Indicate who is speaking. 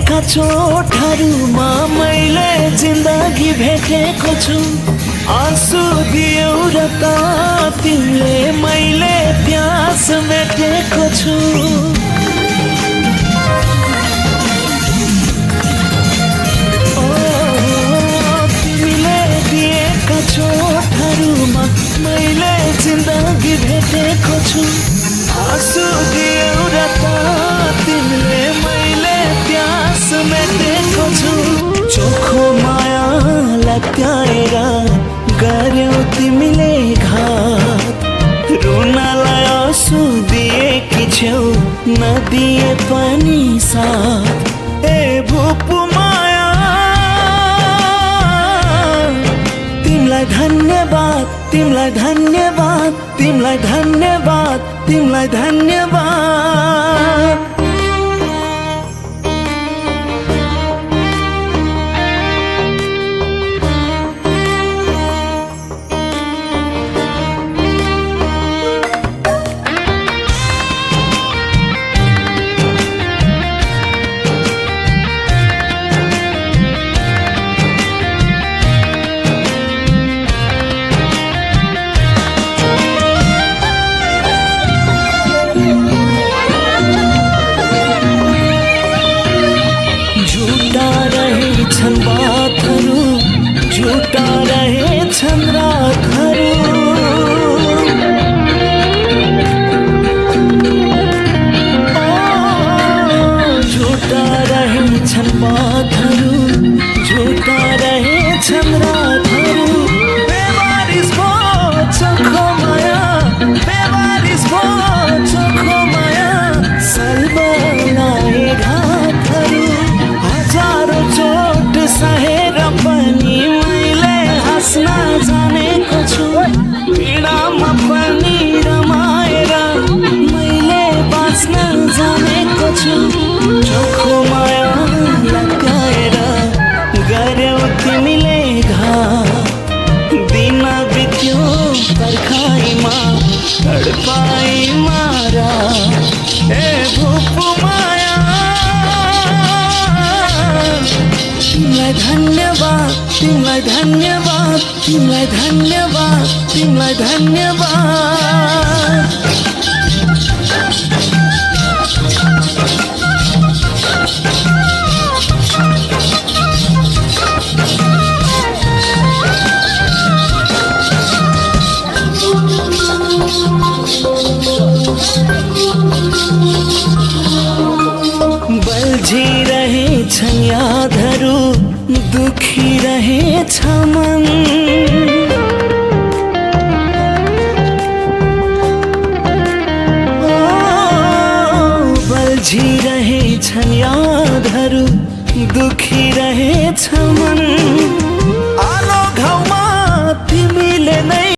Speaker 1: दिएका चोटहरूमा मैले जिन्दगी भेटेको छु। आँसु दियौ र त तिमीले मैले प्यास मेटेको छु। तिमीले दिएका चोटहरूमा मैले जिन्दगी भेटेको छु। आँसु दियौ र त तिमीले मैले प्यास मेटेको छु। चोखो माया लगाएर गर्यौ तिमीले घात। रुनलाई आँसु दिएकी छेउ नदिए पनि साथ। ए भुपु माया तिमीलाई धन्यवाद, तिमीलाई धन्यवाद, तिमीलाई धन्यवाद, तिमीलाई धन्यवाद। बातहरू झुटा रहेछन् रातहरू। झुटा रहेछन् बातहरू झुटा रहेछन् रातहरू। बेवारिस भयो चोखो माया, बेवारिस भयो चोखो माया। सल्बलाए घातहरू हजारौं चोट सहेर पनि मैले हाँस्न जानेको छु। पीडामा पनि रमाएर मैले बाँच्न जानेको छु। चोखो माया लगाएर गर्यौ तिमीले घात। दिन बित्यो पर्खाइमा तडपाई मारा। ए भुपु माया तिमीलाई धन्यवाद, तिमीलाई धन्यवाद, तिमीलाई धन्यवाद, तिमीलाई धन्यवाद। बल्झिरहेछन् यादहरू दुखिरहेछ मन। बल्झिरहेछन् यादहरू दुखिरहेछ मन।